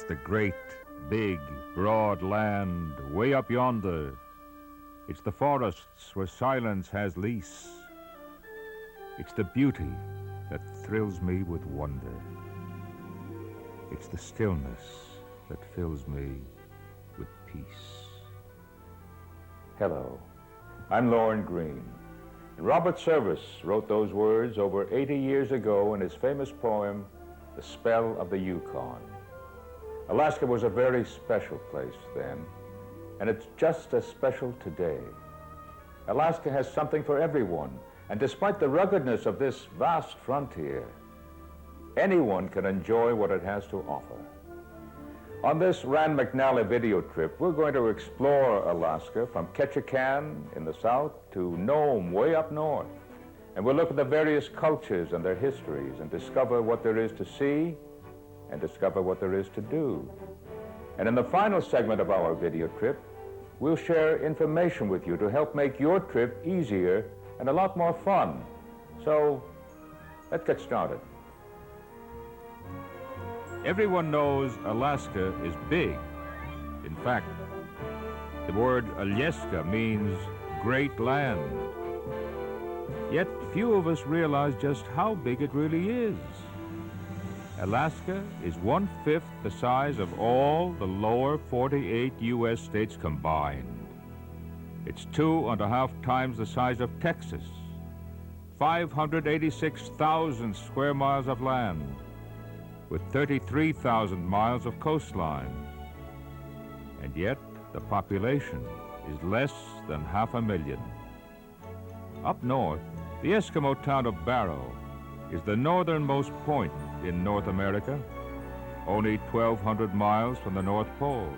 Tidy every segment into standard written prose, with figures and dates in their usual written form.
the great, big, broad land way up yonder. It's the forests where silence has lease. It's the beauty that thrills me with wonder. It's the stillness that fills me with peace. Hello, I'm Lorne Greene. Robert Service wrote those words over 80 years ago in his famous poem, The Spell of the Yukon. Alaska was a very special place then, and it's just as special today. Alaska has something for everyone, and despite the ruggedness of this vast frontier, anyone can enjoy what it has to offer. On this Rand McNally video trip, we're going to explore Alaska from Ketchikan in the south to Nome way up north. And we'll look at the various cultures and their histories and discover what there is to see and discover what there is to do. And in the final segment of our video trip, we'll share information with you to help make your trip easier and a lot more fun. So, let's get started. Everyone knows Alaska is big. In fact, the word Alyeska means great land. Yet few of us realize just how big it really is. Alaska is 1/5 the size of all the lower 48 U.S. states combined. It's 2.5 times the size of Texas, 586,000 square miles of land, with 33,000 miles of coastline. And yet, the population is less than 500,000. Up north, the Eskimo town of Barrow is the northernmost point in North America, only 1,200 miles from the North Pole.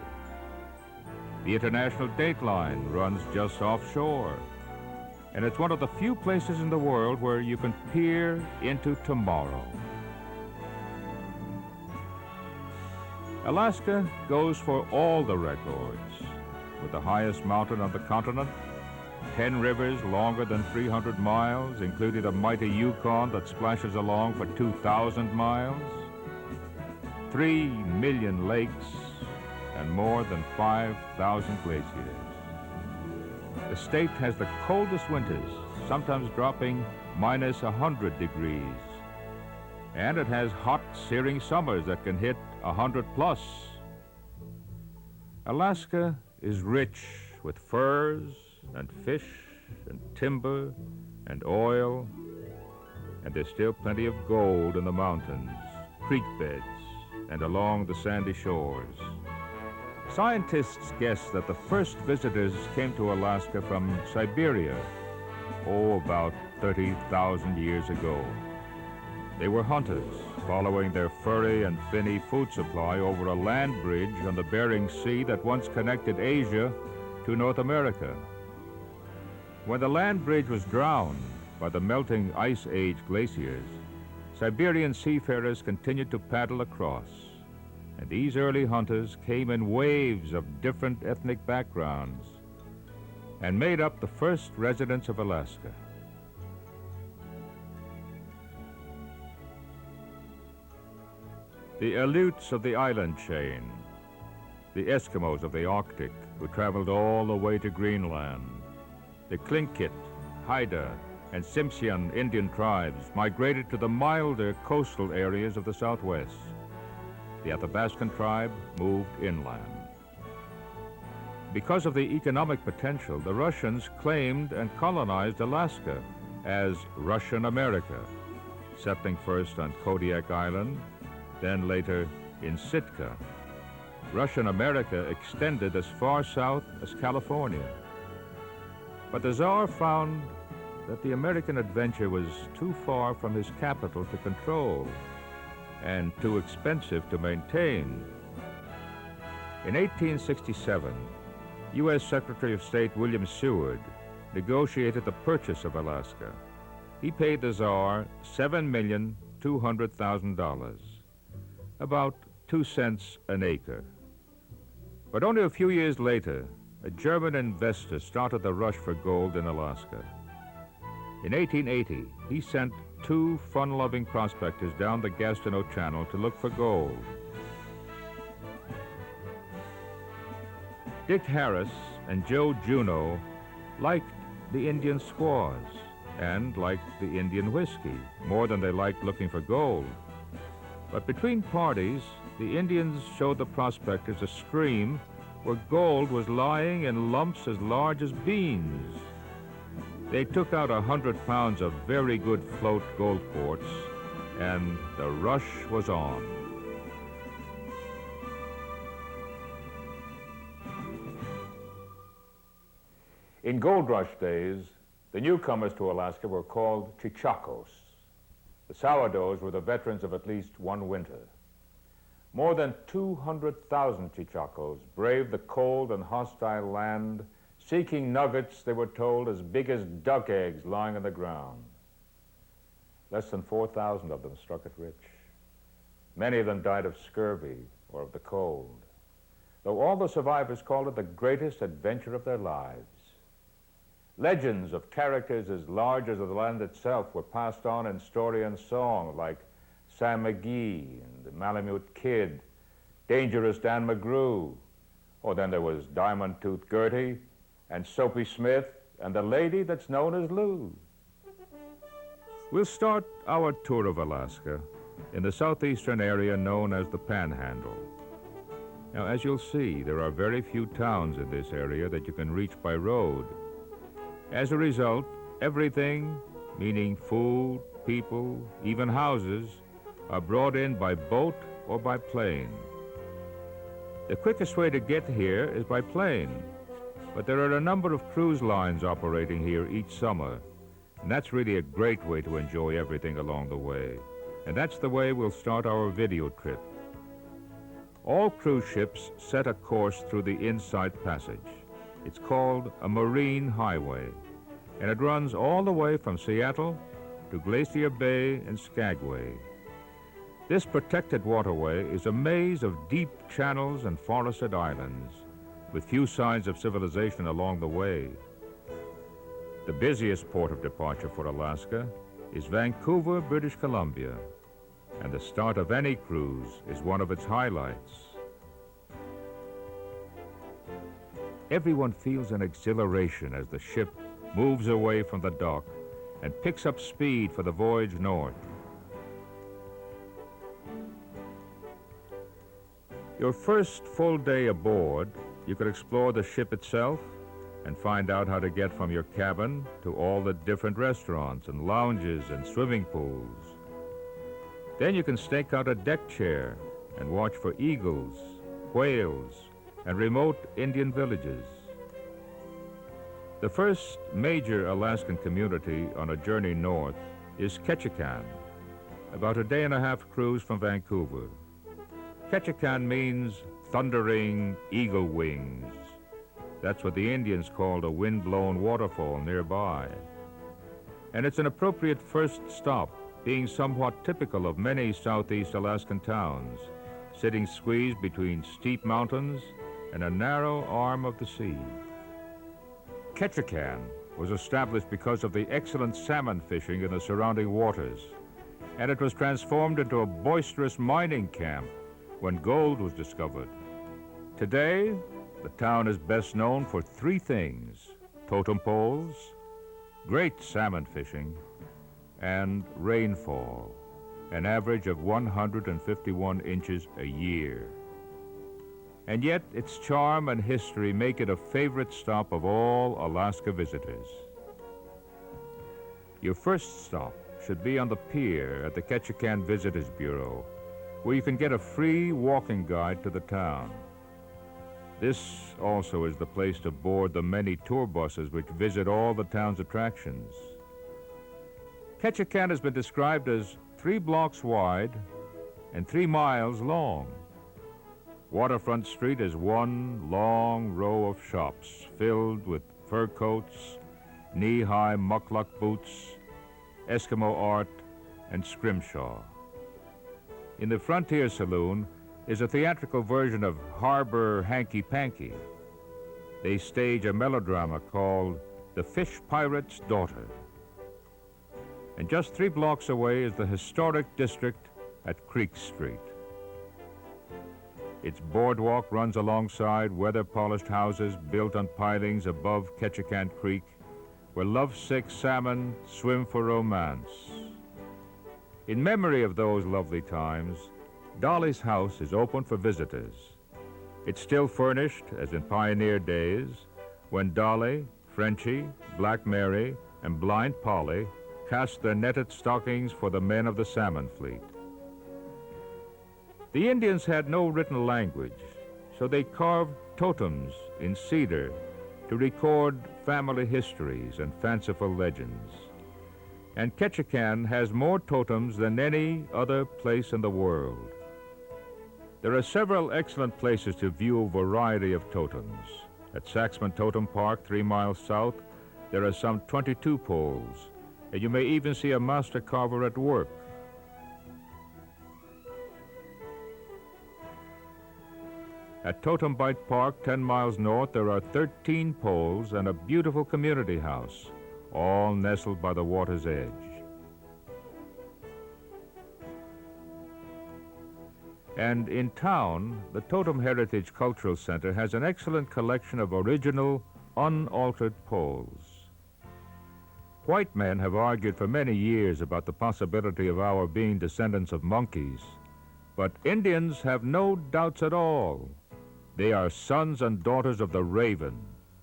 The international dateline runs just offshore, and it's one of the few places in the world where you can peer into tomorrow. Alaska goes for all the records, with the highest mountain on the continent, 10 rivers longer than 300 miles, including the mighty Yukon that splashes along for 2,000 miles, 3 million lakes, and more than 5,000 glaciers. The state has the coldest winters, sometimes dropping -100 degrees. And it has hot, searing summers that can hit 100 plus. Alaska is rich with furs and fish and timber and oil, and there's still plenty of gold in the mountains, creek beds, and along the sandy shores. Scientists guess that the first visitors came to Alaska from Siberia, about 30,000 years ago. They were hunters, following their furry and finny food supply over a land bridge on the Bering Sea that once connected Asia to North America. When the land bridge was drowned by the melting Ice Age glaciers, Siberian seafarers continued to paddle across, and these early hunters came in waves of different ethnic backgrounds and made up the first residents of Alaska. The Aleuts of the island chain, the Eskimos of the Arctic who traveled all the way to Greenland, the Tlingit, Haida, and Tsimshian Indian tribes migrated to the milder coastal areas of the Southwest. The Athabascan tribe moved inland. Because of the economic potential, the Russians claimed and colonized Alaska as Russian America, settling first on Kodiak Island, then later in Sitka. Russian America extended as far south as California. But the Tsar found that the American adventure was too far from his capital to control and too expensive to maintain. In 1867, U.S. Secretary of State William Seward negotiated the purchase of Alaska. He paid the Tsar $7,200,000. About 2 cents an acre. But only a few years later, a German investor started the rush for gold in Alaska. In 1880, he sent 2 fun-loving prospectors down the Gastineau Channel to look for gold. Dick Harris and Joe Juneau liked the Indian squaws and liked the Indian whiskey more than they liked looking for gold. But between parties, the Indians showed the prospectors a stream where gold was lying in lumps as large as beans. They took out 100 pounds of very good float gold quartz, and the rush was on. In gold rush days, the newcomers to Alaska were called Chichakos. The sourdoughs were the veterans of at least one winter. More than 200,000 Chichakos braved the cold and hostile land, seeking nuggets, they were told, as big as duck eggs lying on the ground. Less than 4,000 of them struck it rich. Many of them died of scurvy or of the cold, though all the survivors called it the greatest adventure of their lives. Legends of characters as large as the land itself were passed on in story and song, like Sam McGee and the Malamute Kid, Dangerous Dan McGrew. Oh, then there was Diamond Tooth Gertie and Soapy Smith and the lady that's known as Lou. We'll start our tour of Alaska in the southeastern area known as the Panhandle. Now, as you'll see, there are very few towns in this area that you can reach by road. As a result, everything, meaning food, people, even houses, are brought in by boat or by plane. The quickest way to get here is by plane, but there are a number of cruise lines operating here each summer, and that's really a great way to enjoy everything along the way. And that's the way we'll start our video trip. All cruise ships set a course through the Inside Passage. It's called a marine highway, and it runs all the way from Seattle to Glacier Bay and Skagway. This protected waterway is a maze of deep channels and forested islands, with few signs of civilization along the way. The busiest port of departure for Alaska is Vancouver, British Columbia, and the start of any cruise is one of its highlights. Everyone feels an exhilaration as the ship moves away from the dock and picks up speed for the voyage north. Your first full day aboard, you could explore the ship itself and find out how to get from your cabin to all the different restaurants and lounges and swimming pools. Then you can stake out a deck chair and watch for eagles, whales, and remote Indian villages. The first major Alaskan community on a journey north is Ketchikan, about a day-and-a-half cruise from Vancouver. Ketchikan means thundering eagle wings. That's what the Indians called a wind-blown waterfall nearby. And it's an appropriate first stop, being somewhat typical of many southeast Alaskan towns, sitting squeezed between steep mountains and a narrow arm of the sea. Ketchikan was established because of the excellent salmon fishing in the surrounding waters, and it was transformed into a boisterous mining camp when gold was discovered. Today, the town is best known for three things: totem poles, great salmon fishing, and rainfall, an average of 151 inches a year. And yet, its charm and history make it a favorite stop of all Alaska visitors. Your first stop should be on the pier at the Ketchikan Visitors Bureau, where you can get a free walking guide to the town. This also is the place to board the many tour buses which visit all the town's attractions. Ketchikan has been described as 3 blocks wide and 3 miles long. Waterfront Street is one long row of shops filled with fur coats, knee-high muckluck boots, Eskimo art, and scrimshaw. In the Frontier Saloon is a theatrical version of Harbor Hanky Panky. They stage a melodrama called The Fish Pirate's Daughter. And just 3 blocks away is the historic district at Creek Street. Its boardwalk runs alongside weather-polished houses built on pilings above Ketchikan Creek, where lovesick salmon swim for romance. In memory of those lovely times, Dolly's house is open for visitors. It's still furnished as in pioneer days, when Dolly, Frenchie, Black Mary, and Blind Polly cast their netted stockings for the men of the salmon fleet. The Indians had no written language, so they carved totems in cedar to record family histories and fanciful legends. And Ketchikan has more totems than any other place in the world. There are several excellent places to view a variety of totems. At Saxman Totem Park, 3 miles south, there are some 22 poles, and you may even see a master carver at work. At Totem Bite Park, 10 miles north, there are 13 poles and a beautiful community house, all nestled by the water's edge. And in town, the Totem Heritage Cultural Center has an excellent collection of original, unaltered poles. White men have argued for many years about the possibility of our being descendants of monkeys, but Indians have no doubts at all. They are sons and daughters of the raven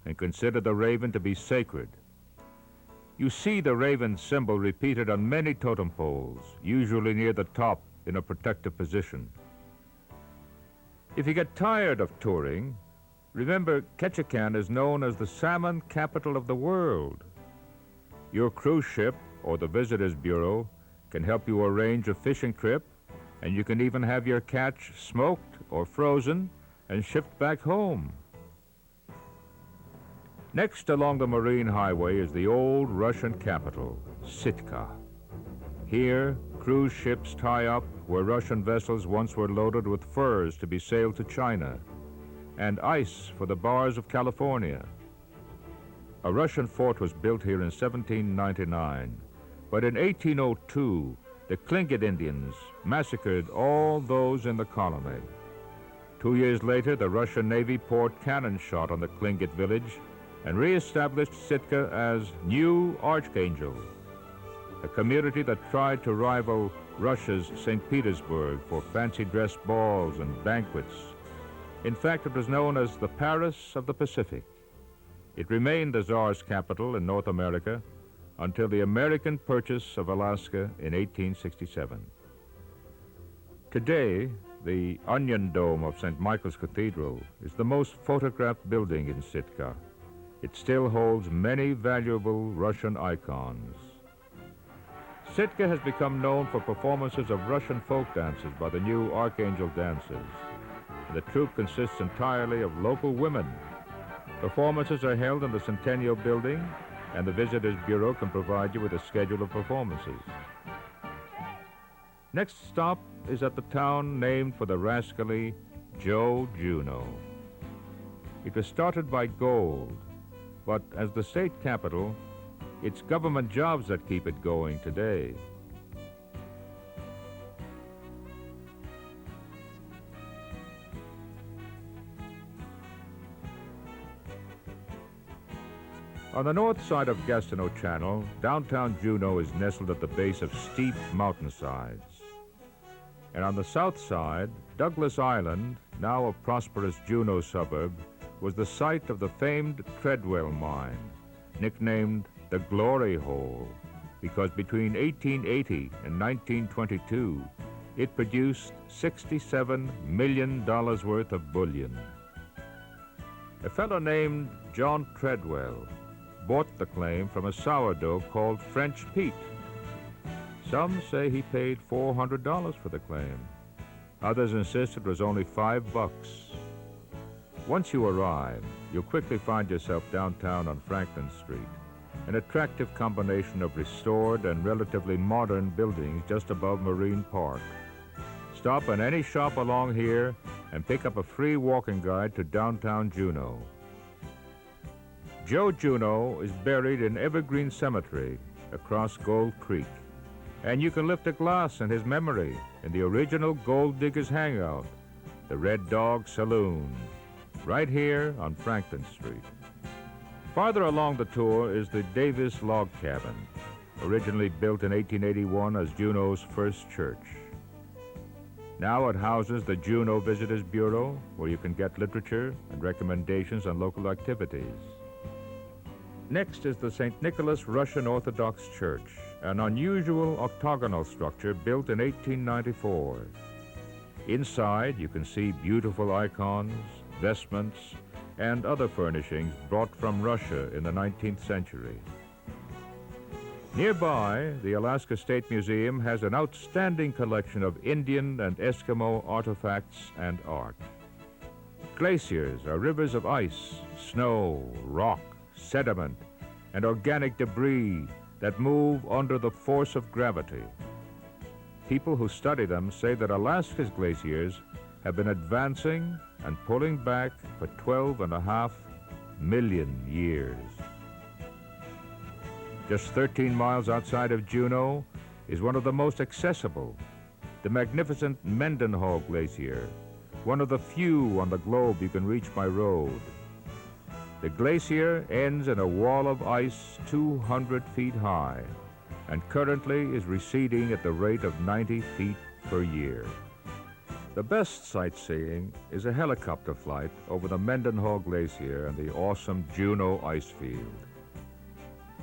and consider the raven to be sacred. You see the raven symbol repeated on many totem poles, usually near the top in a protective position. If you get tired of touring, remember Ketchikan is known as the salmon capital of the world. Your cruise ship or the Visitors Bureau can help you arrange a fishing trip, and you can even have your catch smoked or frozen and shipped back home. Next along the Marine Highway is the old Russian capital, Sitka. Here, cruise ships tie up where Russian vessels once were loaded with furs to be sailed to China, and ice for the bars of California. A Russian fort was built here in 1799, but in 1802, the Tlingit Indians massacred all those in the colony. 2 years later, the Russian Navy poured cannon shot on the Tlingit village and re-established Sitka as New Archangel, a community that tried to rival Russia's St. Petersburg for fancy dress balls and banquets. In fact, it was known as the Paris of the Pacific. It remained the Tsar's capital in North America until the American purchase of Alaska in 1867. Today, the Onion Dome of St. Michael's Cathedral is the most photographed building in Sitka. It still holds many valuable Russian icons. Sitka has become known for performances of Russian folk dances by the New Archangel Dancers. The troupe consists entirely of local women. Performances are held in the Centennial Building, and the Visitors Bureau can provide you with a schedule of performances. Next stop is at the town named for the rascally Joe Juneau. It was started by gold, but as the state capital, it's government jobs that keep it going today. On the north side of Gastineau Channel, downtown Juneau is nestled at the base of steep mountainsides. And on the south side, Douglas Island, now a prosperous Juneau suburb, was the site of the famed Treadwell mine, nicknamed the Glory Hole, because between 1880 and 1922, it produced $67 million worth of bullion. A fellow named John Treadwell bought the claim from a sourdough called French Pete. Some say he paid $400 for the claim. Others insist it was only $5. Once you arrive, you'll quickly find yourself downtown on Franklin Street, an attractive combination of restored and relatively modern buildings just above Marine Park. Stop in any shop along here and pick up a free walking guide to downtown Juneau. Joe Juneau is buried in Evergreen Cemetery across Gold Creek, and you can lift a glass in his memory in the original Gold Diggers Hangout, the Red Dog Saloon, right here on Franklin Street. Farther along the tour is the Davis Log Cabin, originally built in 1881 as Juneau's first church. Now it houses the Juneau Visitors Bureau, where you can get literature and recommendations on local activities. Next is the St. Nicholas Russian Orthodox Church, an unusual octagonal structure built in 1894. Inside, you can see beautiful icons, vestments, and other furnishings brought from Russia in the 19th century. Nearby, the Alaska State Museum has an outstanding collection of Indian and Eskimo artifacts and art. Glaciers are rivers of ice, snow, rock, sediment, and organic debris that move under the force of gravity. People who study them say that Alaska's glaciers have been advancing and pulling back for 12.5 million years. Just 13 miles outside of Juneau is one of the most accessible, the magnificent Mendenhall Glacier, one of the few on the globe you can reach by road. The glacier ends in a wall of ice 200 feet high and currently is receding at the rate of 90 feet per year. The best sightseeing is a helicopter flight over the Mendenhall Glacier and the awesome Juneau ice field.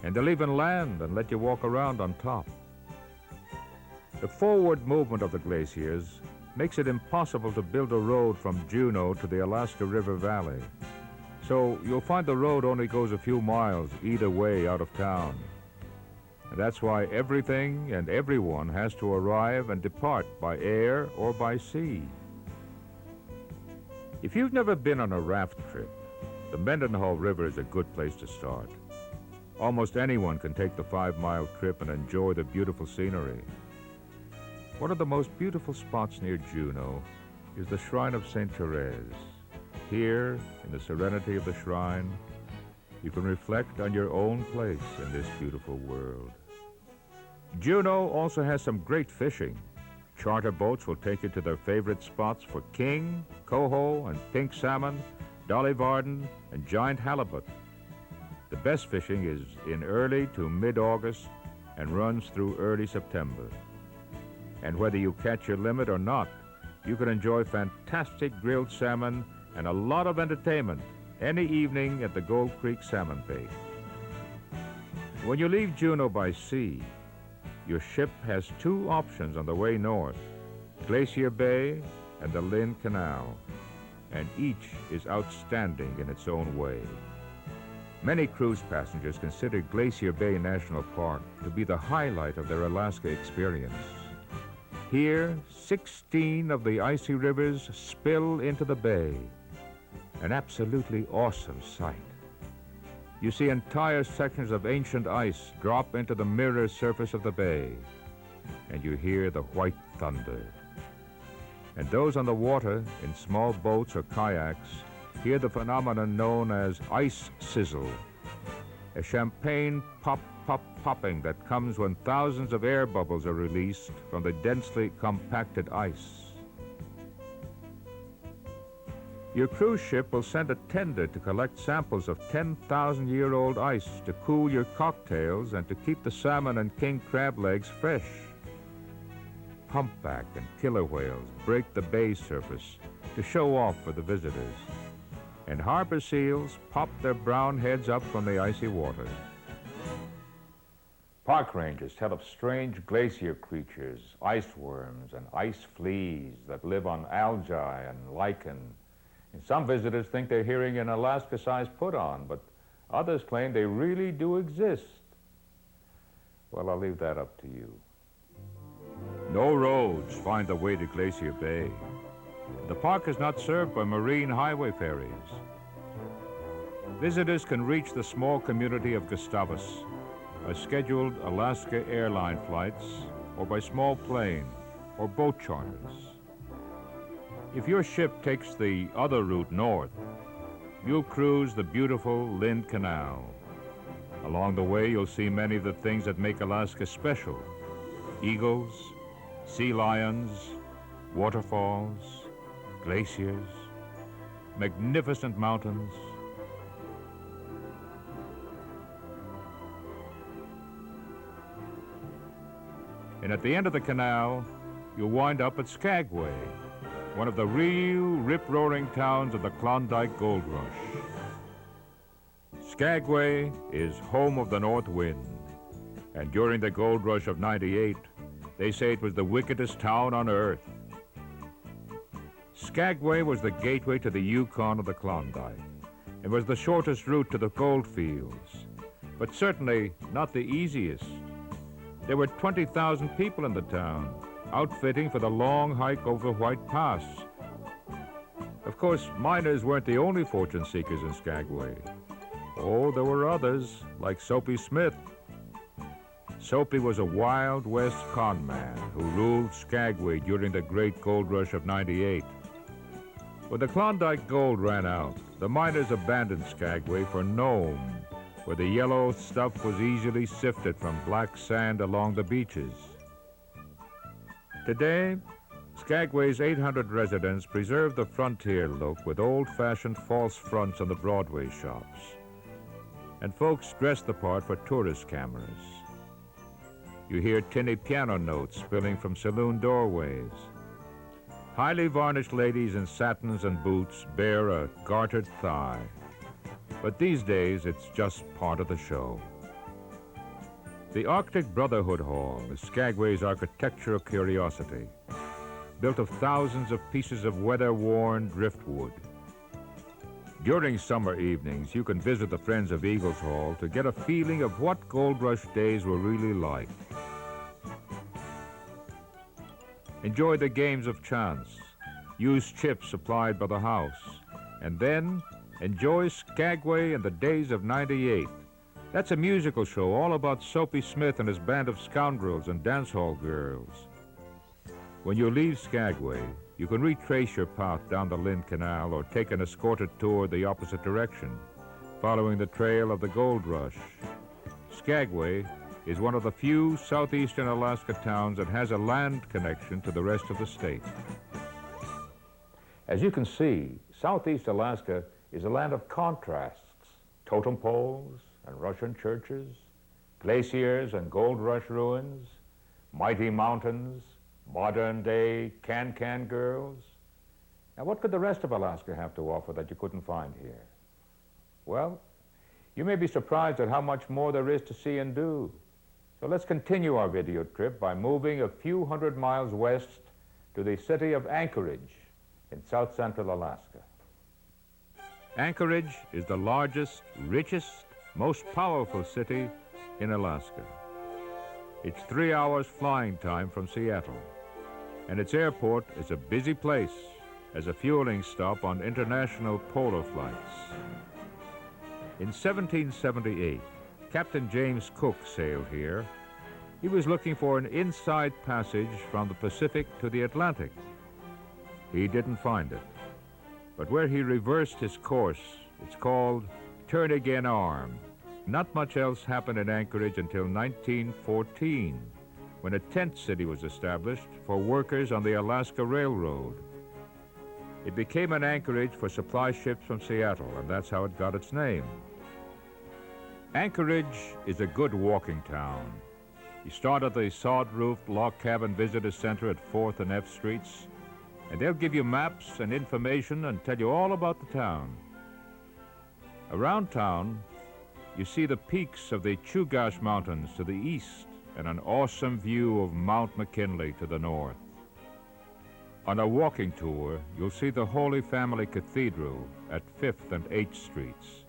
And they'll even land and let you walk around on top. The forward movement of the glaciers makes it impossible to build a road from Juneau to the Alaska River Valley. So you'll find the road only goes a few miles either way out of town. And that's why everything and everyone has to arrive and depart by air or by sea. If you've never been on a raft trip, the Mendenhall River is a good place to start. Almost anyone can take the 5-mile trip and enjoy the beautiful scenery. One of the most beautiful spots near Juneau is the Shrine of St. Therese. Here, in the serenity of the shrine, you can reflect on your own place in this beautiful world. Juneau also has some great fishing. Charter boats will take you to their favorite spots for king, coho, and pink salmon, dolly varden, and giant halibut. The best fishing is in early to mid-August and runs through early September. And whether you catch your limit or not, you can enjoy fantastic grilled salmon and a lot of entertainment any evening at the Gold Creek Salmon Bake. When you leave Juneau by sea, your ship has 2 options on the way north, Glacier Bay and the Lynn Canal, and each is outstanding in its own way. Many cruise passengers consider Glacier Bay National Park to be the highlight of their Alaska experience. Here, 16 of the icy rivers spill into the bay, an absolutely awesome sight. You see entire sections of ancient ice drop into the mirror surface of the bay, and you hear the white thunder. And those on the water in small boats or kayaks hear the phenomenon known as ice sizzle, a champagne popping that comes when thousands of air bubbles are released from the densely compacted ice. Your cruise ship will send a tender to collect samples of 10,000-year-old ice to cool your cocktails and to keep the salmon and king crab legs fresh. Humpback and killer whales break the bay surface to show off for the visitors, and harbor seals pop their brown heads up from the icy water. Park rangers tell of strange glacier creatures, ice worms, and ice fleas that live on algae and lichen. And some visitors think they're hearing an Alaska-sized put-on, but others claim they really do exist. Well, I'll leave that up to you. No roads find the way to Glacier Bay. The park is not served by marine highway ferries. Visitors can reach the small community of Gustavus by scheduled Alaska airline flights or by small plane or boat charters. If your ship takes the other route north, you'll cruise the beautiful Lynn Canal. Along the way, you'll see many of the things that make Alaska special: eagles, sea lions, waterfalls, glaciers, magnificent mountains. And at the end of the canal, you'll wind up at Skagway, one of the real rip-roaring towns of the Klondike Gold Rush. Skagway is home of the North Wind, and during the gold rush of '98, they say it was the wickedest town on earth. Skagway was the gateway to the Yukon of the Klondike and was the shortest route to the gold fields, but certainly not the easiest. There were 20,000 people in the town, outfitting for the long hike over White Pass. Of course, miners weren't the only fortune seekers in Skagway. Oh, there were others, like Soapy Smith. Soapy was a Wild West con man who ruled Skagway during the great gold rush of '98. When the Klondike gold ran out, the miners abandoned Skagway for Nome, where the yellow stuff was easily sifted from black sand along the beaches. Today, Skagway's 800 residents preserve the frontier look with old-fashioned false fronts on the Broadway shops. And folks dress the part for tourist cameras. You hear tinny piano notes spilling from saloon doorways. Highly varnished ladies in satins and boots bear a gartered thigh. But these days, it's just part of the show. The Arctic Brotherhood Hall is Skagway's architectural curiosity, built of thousands of pieces of weather-worn driftwood. During summer evenings, you can visit the Friends of Eagles Hall to get a feeling of what Gold Rush days were really like. Enjoy the games of chance, use chips supplied by the house, and then enjoy Skagway and the days of '98. That's a musical show all about Soapy Smith and his band of scoundrels and dance hall girls. When you leave Skagway, you can retrace your path down the Lynn Canal or take an escorted tour the opposite direction, following the trail of the gold rush. Skagway is one of the few southeastern Alaska towns that has a land connection to the rest of the state. As you can see, southeast Alaska is a land of contrasts. Totem poles and Russian churches, glaciers and gold rush ruins, mighty mountains, modern-day can-can girls. Now, what could the rest of Alaska have to offer that you couldn't find here? Well, you may be surprised at how much more there is to see and do. So let's continue our video trip by moving a few hundred miles west to the city of Anchorage in south-central Alaska. Anchorage is the largest, richest, most powerful city in Alaska. It's 3 hours flying time from Seattle, and its airport is a busy place as a fueling stop on international polar flights. In 1778, Captain James Cook sailed here. He was looking for an inside passage from the Pacific to the Atlantic. He didn't find it, but where he reversed his course, it's called Turn Again Arm. Not much else happened in Anchorage until 1914, when a tent city was established for workers on the Alaska Railroad. It became an anchorage for supply ships from Seattle, and that's how it got its name. Anchorage is a good walking town. You start at the sod-roofed log cabin visitor center at 4th and F Streets, and they'll give you maps and information and tell you all about the town. Around town, you see the peaks of the Chugach Mountains to the east and an awesome view of Mount McKinley to the north. On a walking tour, you'll see the Holy Family Cathedral at 5th and 8th Streets.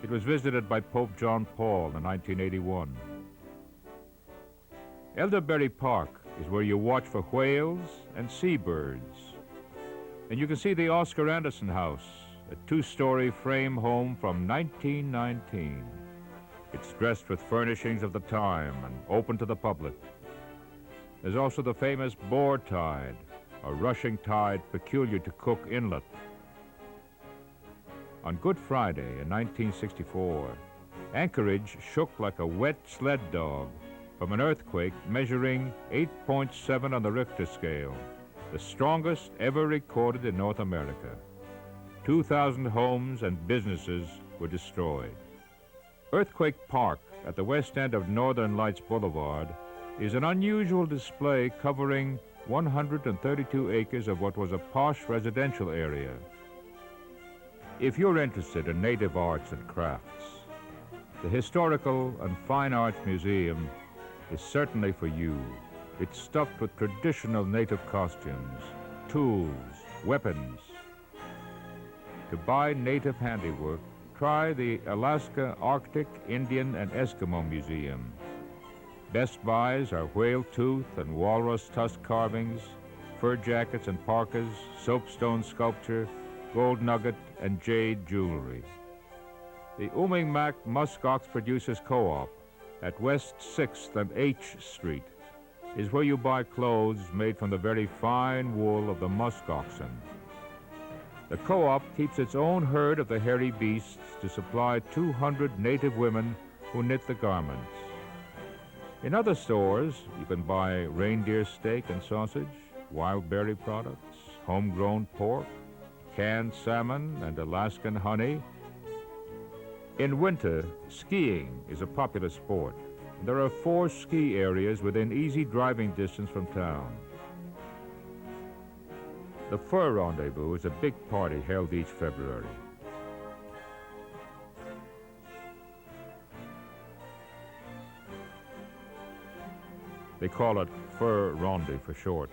It was visited by Pope John Paul in 1981. Elderberry Park is where you watch for whales and seabirds. And you can see the Oscar Anderson House, a 2-story frame home from 1919. It's dressed with furnishings of the time and open to the public. There's also the famous Boar Tide, a rushing tide peculiar to Cook Inlet. On Good Friday in 1964, Anchorage shook like a wet sled dog from an earthquake measuring 8.7 on the Richter scale. the strongest ever recorded in North America. 2,000 homes and businesses were destroyed. Earthquake Park at the west end of Northern Lights Boulevard is an unusual display covering 132 acres of what was a posh residential area. If you're interested in native arts and crafts, the Historical and Fine Arts Museum is certainly for you. It's stuffed with traditional native costumes, tools, weapons. To buy native handiwork, try the Alaska Arctic, Indian, and Eskimo Museum. Best buys are whale tooth and walrus tusk carvings, fur jackets and parkas, soapstone sculpture, gold nugget, and jade jewelry. The Ummingmak Muskox Producers Co-op at West 6th and H Street is where you buy clothes made from the very fine wool of the musk oxen. The co-op keeps its own herd of the hairy beasts to supply 200 native women who knit the garments. In other stores, you can buy reindeer steak and sausage, wild berry products, homegrown pork, canned salmon, and Alaskan honey. In winter, skiing is a popular sport. There are 4 ski areas within easy driving distance from town. The Fur Rendezvous is a big party held each February. They call it Fur Rendezvous for short.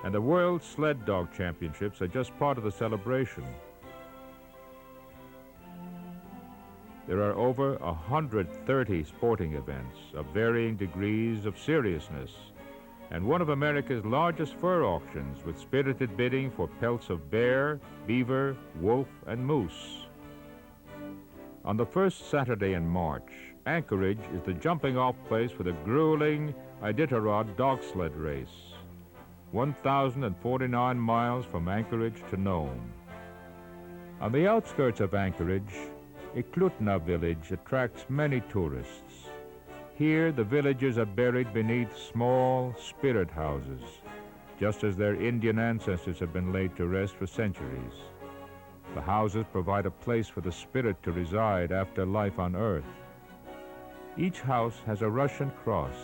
And the World Sled Dog Championships are just part of the celebration. There are over 130 sporting events of varying degrees of seriousness, and one of America's largest fur auctions with spirited bidding for pelts of bear, beaver, wolf, and moose. On the first Saturday in March, Anchorage is the jumping-off place for the grueling Iditarod dog sled race, 1,049 miles from Anchorage to Nome. On the outskirts of Anchorage, Eklutna village attracts many tourists. Here, the villagers are buried beneath small spirit houses, just as their Indian ancestors have been laid to rest for centuries. The houses provide a place for the spirit to reside after life on Earth. Each house has a Russian cross,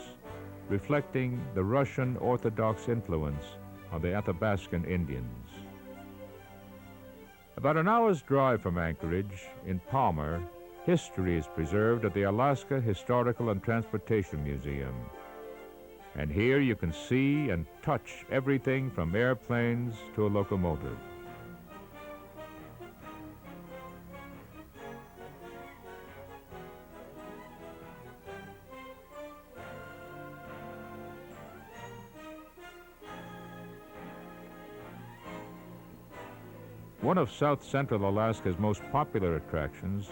reflecting the Russian Orthodox influence on the Athabascan Indians. About an hour's drive from Anchorage, in Palmer, history is preserved at the Alaska Historical and Transportation Museum. And here you can see and touch everything from airplanes to a locomotive. One of South Central Alaska's most popular attractions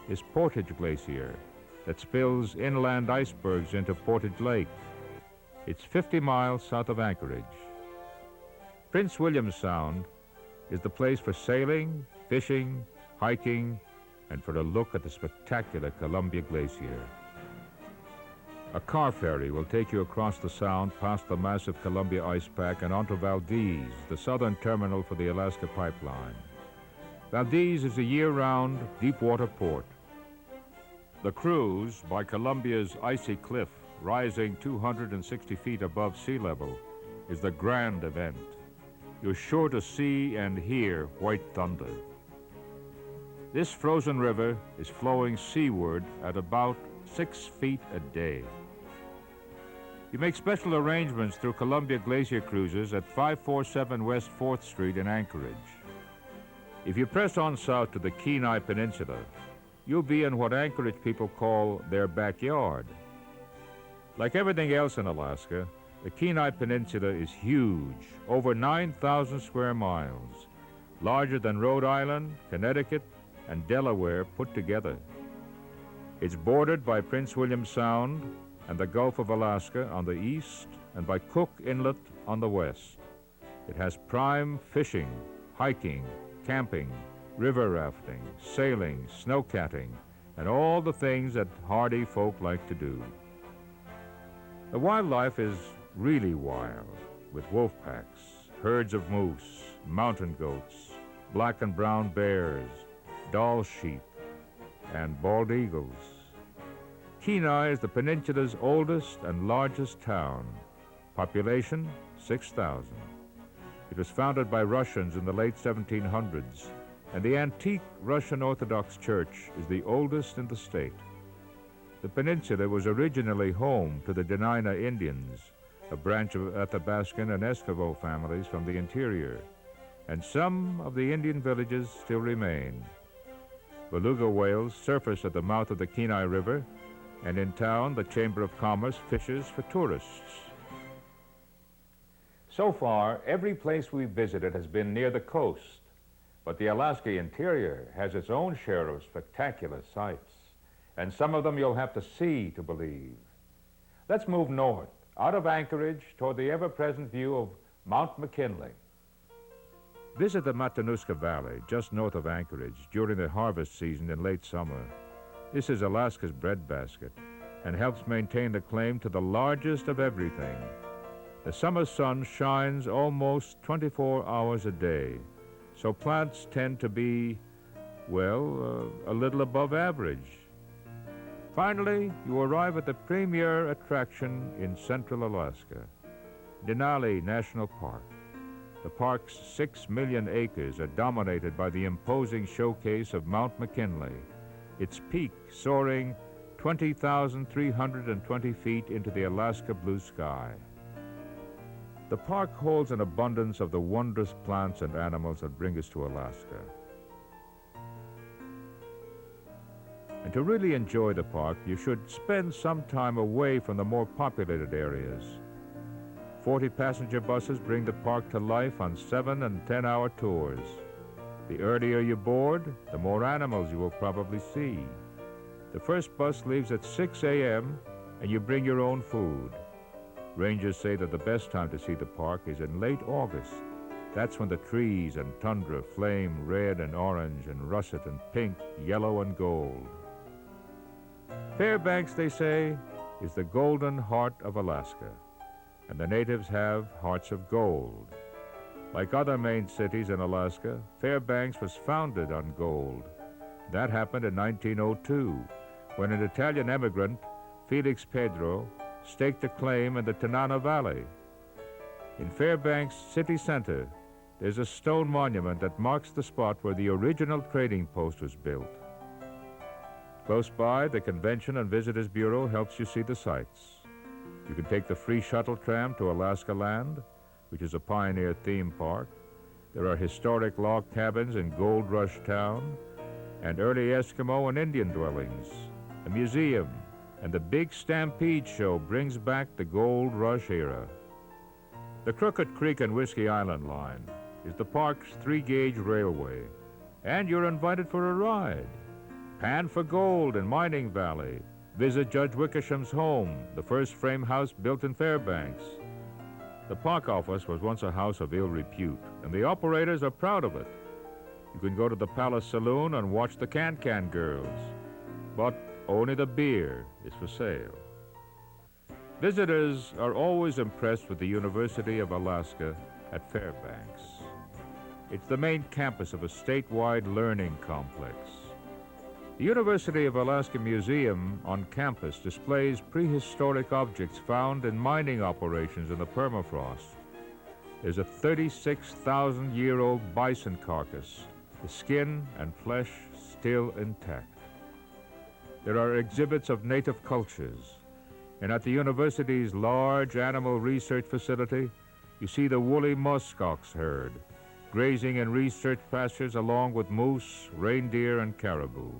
is Portage Glacier that spills inland icebergs into Portage Lake. It's 50 miles south of Anchorage. Prince William Sound is the place for sailing, fishing, hiking, and for a look at the spectacular Columbia Glacier. A car ferry will take you across the Sound past the massive Columbia ice pack and onto Valdez, the southern terminal for the Alaska Pipeline. Valdez is a year-round deep-water port. The cruise by Columbia's icy cliff, rising 260 feet above sea level, is the grand event. You're sure to see and hear white thunder. This frozen river is flowing seaward at about 6 feet a day. You make special arrangements through Columbia Glacier Cruises at 547 West 4th Street in Anchorage. If you press on south to the Kenai Peninsula, you'll be in what Anchorage people call their backyard. Like everything else in Alaska, the Kenai Peninsula is huge, over 9,000 square miles, larger than Rhode Island, Connecticut, and Delaware put together. It's bordered by Prince William Sound and the Gulf of Alaska on the east and by Cook Inlet on the west. It has prime fishing, hiking, camping, river rafting, sailing, snowcatting, and all the things that hardy folk like to do. The wildlife is really wild, with wolf packs, herds of moose, mountain goats, black and brown bears, Dall sheep, and bald eagles. Kenai is the peninsula's oldest and largest town. Population, 6,000. It was founded by Russians in the late 1700s, and the antique Russian Orthodox Church is the oldest in the state. The peninsula was originally home to the Dena'ina Indians, a branch of Athabascan and Eskimo families from the interior, and some of the Indian villages still remain. Beluga whales surface at the mouth of the Kenai River, and in town, the Chamber of Commerce fishes for tourists. So far, every place we've visited has been near the coast, but the Alaska interior has its own share of spectacular sights, and some of them you'll have to see to believe. Let's move north, out of Anchorage toward the ever-present view of Mount McKinley. Visit the Matanuska Valley, just north of Anchorage, during the harvest season in late summer. This is Alaska's breadbasket and helps maintain the claim to the largest of everything. The summer sun shines almost 24 hours a day, so plants tend to be, well, a little above average. Finally, you arrive at the premier attraction in central Alaska, Denali National Park. The park's 6 million acres are dominated by the imposing showcase of Mount McKinley, its peak soaring 20,320 feet into the Alaska blue sky. The park holds an abundance of the wondrous plants and animals that bring us to Alaska. And to really enjoy the park, you should spend some time away from the more populated areas. 40 passenger buses bring the park to life on 7- and 10-hour tours. The earlier you board, the more animals you will probably see. The first bus leaves at 6 a.m. and you bring your own food. Rangers say that the best time to see the park is in late August. That's when the trees and tundra flame red and orange and russet and pink, yellow and gold. Fairbanks, they say, is the golden heart of Alaska, and the natives have hearts of gold. Like other main cities in Alaska, Fairbanks was founded on gold. That happened in 1902, when an Italian emigrant, Felix Pedro, staked a claim in the Tanana Valley. In Fairbanks city center, there's a stone monument that marks the spot where the original trading post was built. Close by, the Convention and Visitors Bureau helps you see the sights. You can take the free shuttle tram to Alaska Land, which is a pioneer theme park. There are historic log cabins in Gold Rush Town, and early Eskimo and Indian dwellings, a museum, and the big Stampede Show brings back the Gold Rush era. The Crooked Creek and Whiskey Island line is the park's 3-gauge railway, and you're invited for a ride. Pan for gold in Mining Valley. Visit Judge Wickersham's home, the first frame house built in Fairbanks. The park office was once a house of ill repute, and the operators are proud of it. You can go to the Palace Saloon and watch the Can-Can Girls, but only the beer is for sale. Visitors are always impressed with the University of Alaska at Fairbanks. It's the main campus of a statewide learning complex. The University of Alaska Museum on campus displays prehistoric objects found in mining operations in the permafrost. There's a 36,000-year-old bison carcass, the skin and flesh still intact. There are exhibits of native cultures, and at the university's large animal research facility, you see the woolly muskox herd, grazing in research pastures along with moose, reindeer, and caribou.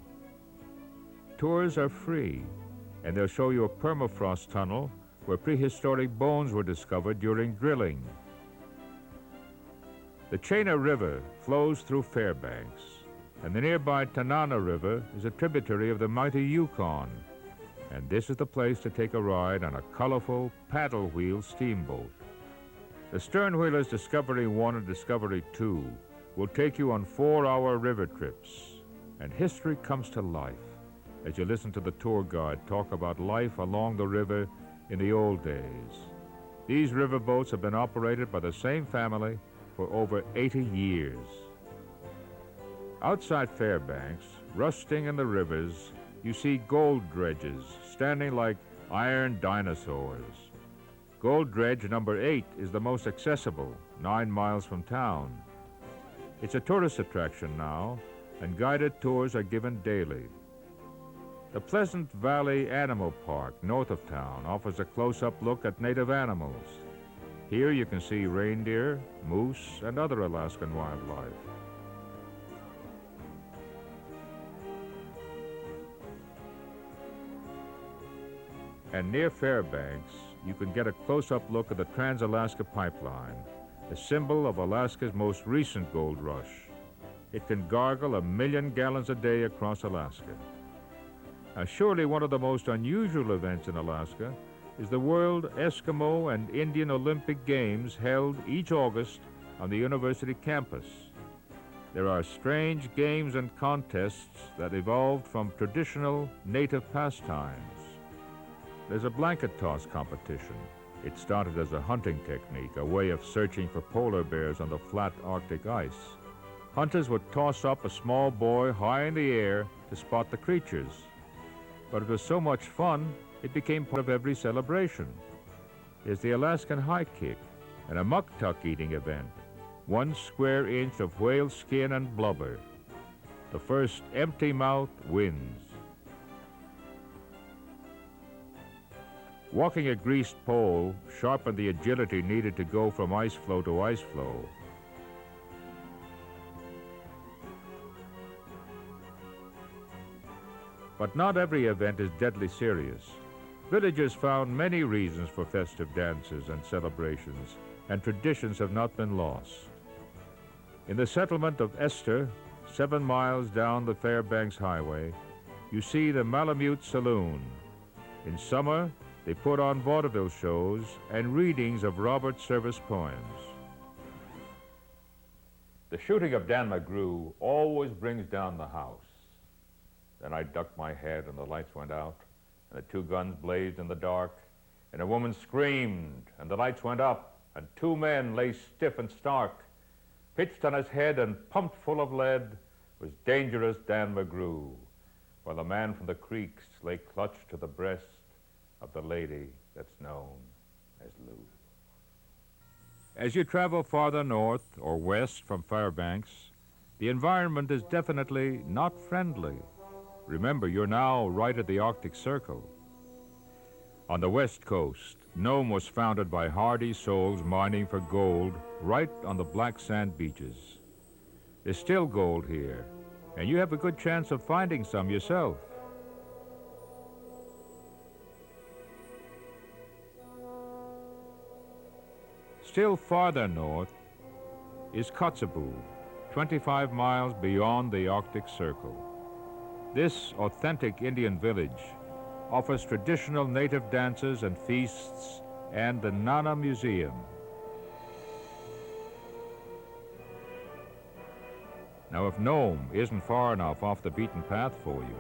Tours are free, and they'll show you a permafrost tunnel where prehistoric bones were discovered during drilling. The Chena River flows through Fairbanks, and the nearby Tanana River is a tributary of the mighty Yukon, and this is the place to take a ride on a colorful paddle wheel steamboat. The Sternwheelers Discovery 1 and Discovery 2 will take you on 4-hour river trips, and history comes to life as you listen to the tour guide talk about life along the river in the old days. These riverboats have been operated by the same family for over 80 years. Outside Fairbanks, rusting in the rivers, you see gold dredges standing like iron dinosaurs. Gold dredge number 8 is the most accessible, 9 miles from town. It's a tourist attraction now, and guided tours are given daily. The Pleasant Valley Animal Park, north of town, offers a close-up look at native animals. Here you can see reindeer, moose, and other Alaskan wildlife. And near Fairbanks, you can get a close-up look at the Trans-Alaska Pipeline, a symbol of Alaska's most recent gold rush. It can gargle 1 million gallons a day across Alaska. Now, surely one of the most unusual events in Alaska is the World Eskimo and Indian Olympic Games held each August on the university campus. There are strange games and contests that evolved from traditional native pastimes. There's a blanket toss competition. It started as a hunting technique, a way of searching for polar bears on the flat Arctic ice. Hunters would toss up a small boy high in the air to spot the creatures. But it was so much fun, it became part of every celebration. There's the Alaskan high kick and a muktuk eating event, 1 square inch of whale skin and blubber. The first empty mouth wins. Walking a greased pole sharpened the agility needed to go from ice floe to ice floe. But not every event is deadly serious. Villagers found many reasons for festive dances and celebrations, and traditions have not been lost. In the settlement of Esther, 7 miles down the Fairbanks Highway, you see the Malamute Saloon. In summer, they put on vaudeville shows and readings of Robert Service poems. The shooting of Dan McGrew always brings down the house. Then I ducked my head and the lights went out, and the 2 guns blazed in the dark, and a woman screamed, and the lights went up, and 2 men lay stiff and stark. Pitched on his head and pumped full of lead was dangerous Dan McGrew, while the man from the creeks lay clutched to the breast of the lady that's known as Lou. As you travel farther north or west from Fairbanks, the environment is definitely not friendly. Remember, you're now right at the Arctic Circle. On the west coast, Nome was founded by hardy souls mining for gold right on the black sand beaches. There's still gold here, and you have a good chance of finding some yourself. Still farther north is Kotzebue, 25 miles beyond the Arctic Circle. This authentic Indian village offers traditional native dances and feasts and the Nana Museum. Now, if Nome isn't far enough off the beaten path for you,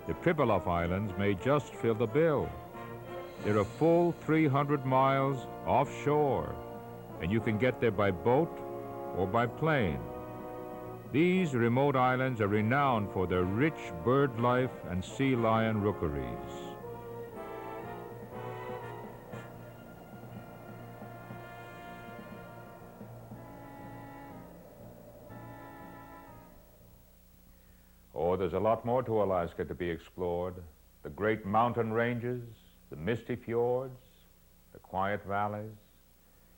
the Pribilof Islands may just fill the bill. They're a full 300 miles offshore, and you can get there by boat or by plane. These remote islands are renowned for their rich bird life and sea lion rookeries. Oh, there's a lot more to Alaska to be explored. The great mountain ranges, the misty fjords, the quiet valleys.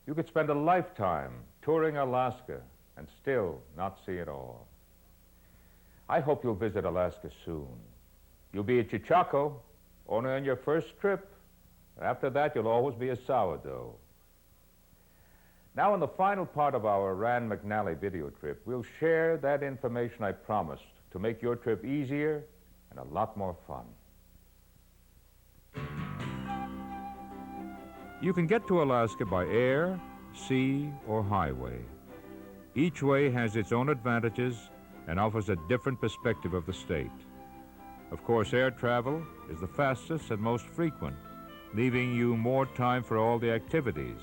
You could spend a lifetime touring Alaska and still not see it all. I hope you'll visit Alaska soon. You'll be at Chichako only on your first trip. After that, you'll always be a sourdough. Now, in the final part of our Rand McNally video trip, we'll share that information I promised to make your trip easier and a lot more fun. You can get to Alaska by air, sea, or highway. Each way has its own advantages and offers a different perspective of the state. Of course, air travel is the fastest and most frequent, leaving you more time for all the activities.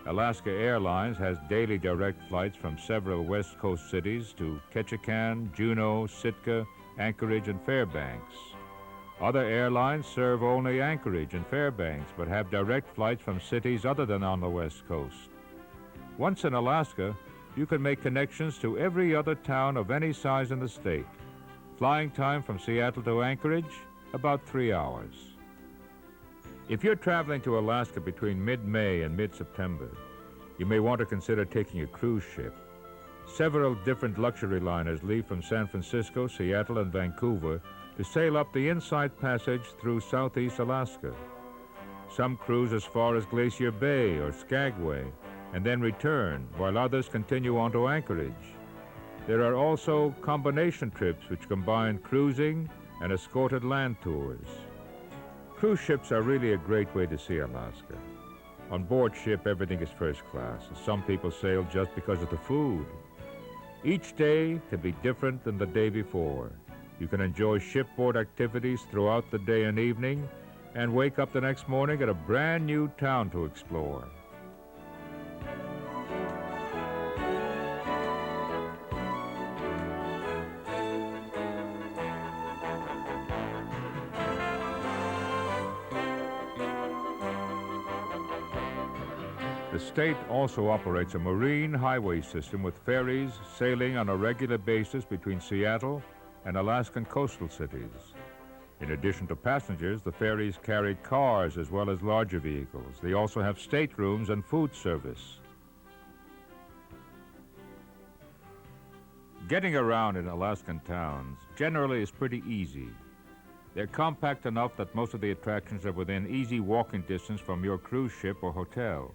Alaska Airlines has daily direct flights from several West Coast cities to Ketchikan, Juneau, Sitka, Anchorage, and Fairbanks. Other airlines serve only Anchorage and Fairbanks, but have direct flights from cities other than on the West Coast. Once in Alaska, you can make connections to every other town of any size in the state. Flying time from Seattle to Anchorage, about 3 hours. If you're traveling to Alaska between mid-May and mid-September, you may want to consider taking a cruise ship. Several different luxury liners leave from San Francisco, Seattle, and Vancouver to sail up the Inside Passage through southeast Alaska. Some cruise as far as Glacier Bay or Skagway and then return, while others continue on to Anchorage. There are also combination trips which combine cruising and escorted land tours. Cruise ships are really a great way to see Alaska. On board ship, everything is first class. Some people sail just because of the food. Each day can be different than the day before. You can enjoy shipboard activities throughout the day and evening and wake up the next morning at a brand new town to explore. The state also operates a marine highway system with ferries sailing on a regular basis between Seattle and Alaskan coastal cities. In addition to passengers, the ferries carry cars as well as larger vehicles. They also have staterooms and food service. Getting around in Alaskan towns generally is pretty easy. They're compact enough that most of the attractions are within easy walking distance from your cruise ship or hotel.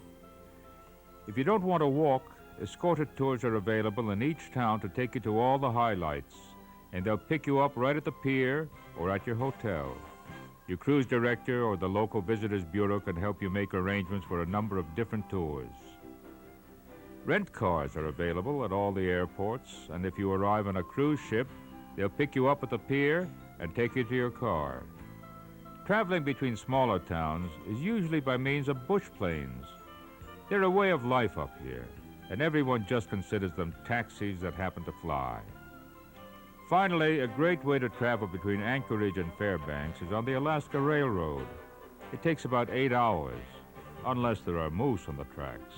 If you don't want to walk, escorted tours are available in each town to take you to all the highlights, and they'll pick you up right at the pier or at your hotel. Your cruise director or the local visitors bureau can help you make arrangements for a number of different tours. Rent cars are available at all the airports, and if you arrive on a cruise ship, they'll pick you up at the pier and take you to your car. Traveling between smaller towns is usually by means of bush planes. They're a way of life up here, and everyone just considers them taxis that happen to fly. Finally, a great way to travel between Anchorage and Fairbanks is on the Alaska Railroad. It takes about 8 hours, unless there are moose on the tracks.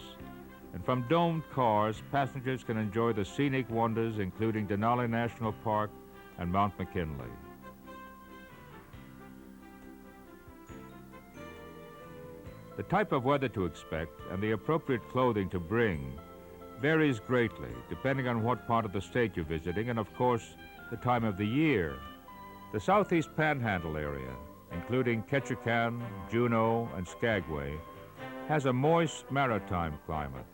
And from domed cars, passengers can enjoy the scenic wonders including Denali National Park and Mount McKinley. The type of weather to expect and the appropriate clothing to bring varies greatly depending on what part of the state you're visiting and, of course, the time of the year. The southeast panhandle area, including Ketchikan, Juneau, and Skagway, has a moist maritime climate.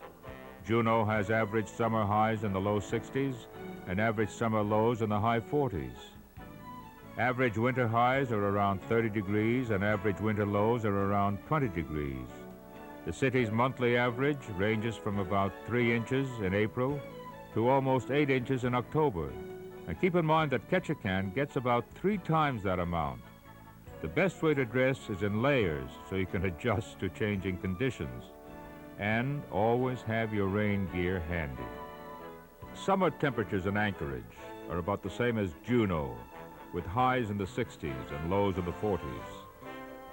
Juneau has average summer highs in the low 60s and average summer lows in the high 40s. Average winter highs are around 30 degrees and average winter lows are around 20 degrees. The city's monthly average ranges from about 3 inches in April to almost 8 inches in October. And keep in mind that Ketchikan gets about 3 times that amount. The best way to dress is in layers so you can adjust to changing conditions. And always have your rain gear handy. Summer temperatures in Anchorage are about the same as Juneau, with highs in the 60s and lows in the 40s.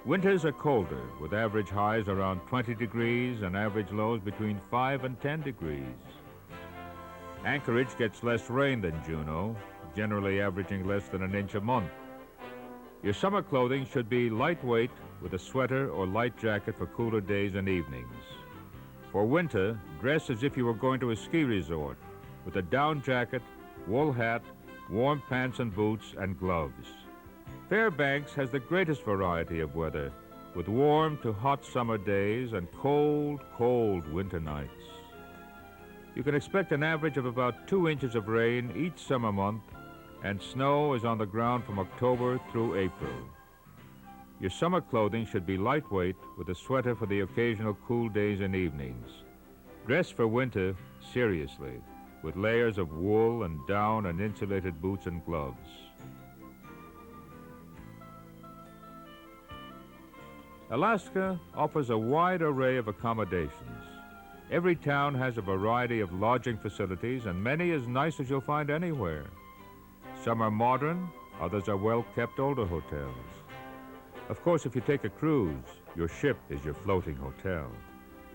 Winters are colder, with average highs around 20 degrees and average lows between 5 and 10 degrees. Anchorage gets less rain than Juneau, generally averaging less than an inch a month. Your summer clothing should be lightweight with a sweater or light jacket for cooler days and evenings. For winter, dress as if you were going to a ski resort, with a down jacket, wool hat, warm pants and boots, and gloves. Fairbanks has the greatest variety of weather, with warm to hot summer days and cold, cold winter nights. You can expect an average of about 2 inches of rain each summer month, and snow is on the ground from October through April. Your summer clothing should be lightweight with a sweater for the occasional cool days and evenings. Dress for winter seriously, with layers of wool and down and insulated boots and gloves. Alaska offers a wide array of accommodations. Every town has a variety of lodging facilities, and many as nice as you'll find anywhere. Some are modern, others are well-kept older hotels. Of course, if you take a cruise, your ship is your floating hotel.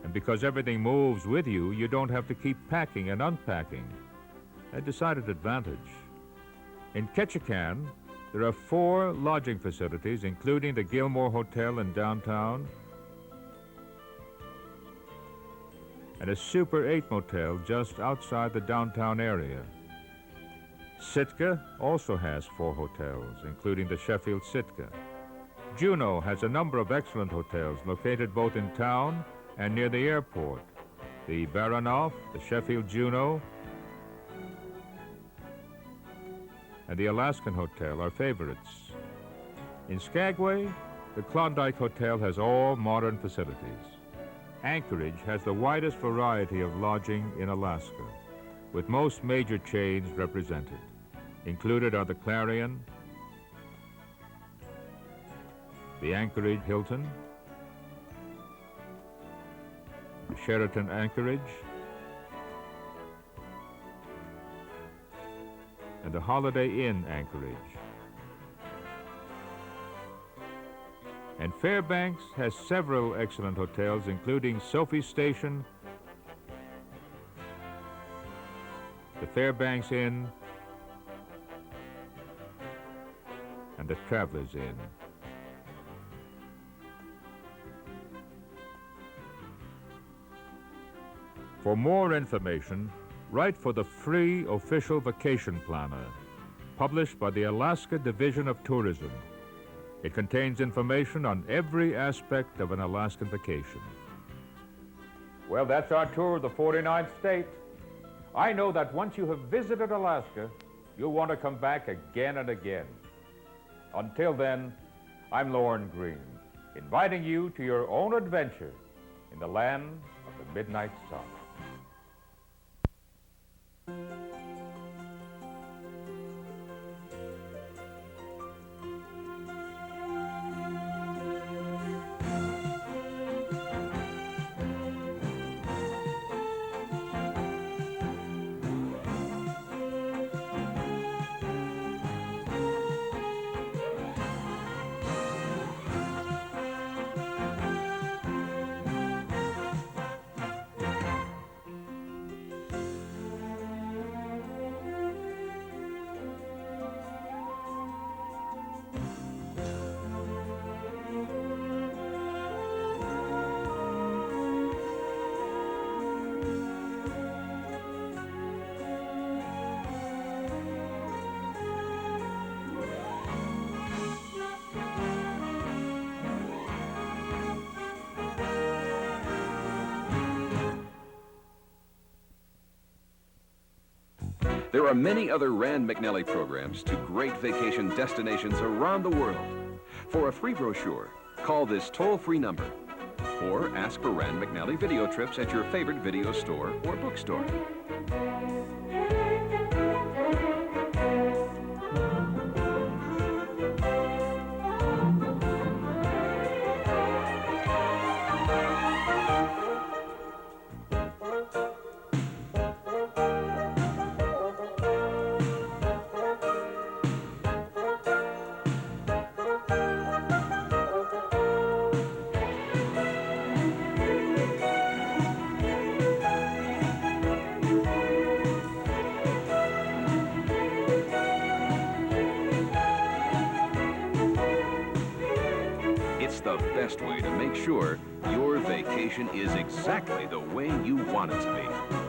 And because everything moves with you, you don't have to keep packing and unpacking. A decided advantage. In Ketchikan, there are 4 lodging facilities, including the Gilmore Hotel in downtown and a Super 8 motel just outside the downtown area. Sitka also has 4 hotels, including the Sheffield Sitka. Juneau has a number of excellent hotels located both in town and near the airport. The Baranoff, the Sheffield Juneau, and the Alaskan Hotel are favorites. In Skagway, the Klondike Hotel has all modern facilities. Anchorage has the widest variety of lodging in Alaska, with most major chains represented. Included are the Clarion, the Anchorage Hilton, the Sheraton Anchorage, and the Holiday Inn Anchorage. And Fairbanks has several excellent hotels, including Sophie Station, the Fairbanks Inn, and the Travelers Inn. For more information, write for the free official vacation planner, published by the Alaska Division of Tourism. It contains information on every aspect of an Alaskan vacation. Well, that's our tour of the 49th state. I know that once you have visited Alaska, you'll want to come back again and again. Until then, I'm Lorne Greene, inviting you to your own adventure in the land of the midnight sun. There are many other Rand McNally programs to great vacation destinations around the world. For a free brochure, call this toll-free number or ask for Rand McNally Videotrips at your favorite video store or bookstore. It's the best way to make sure your vacation is exactly the way you want it to be.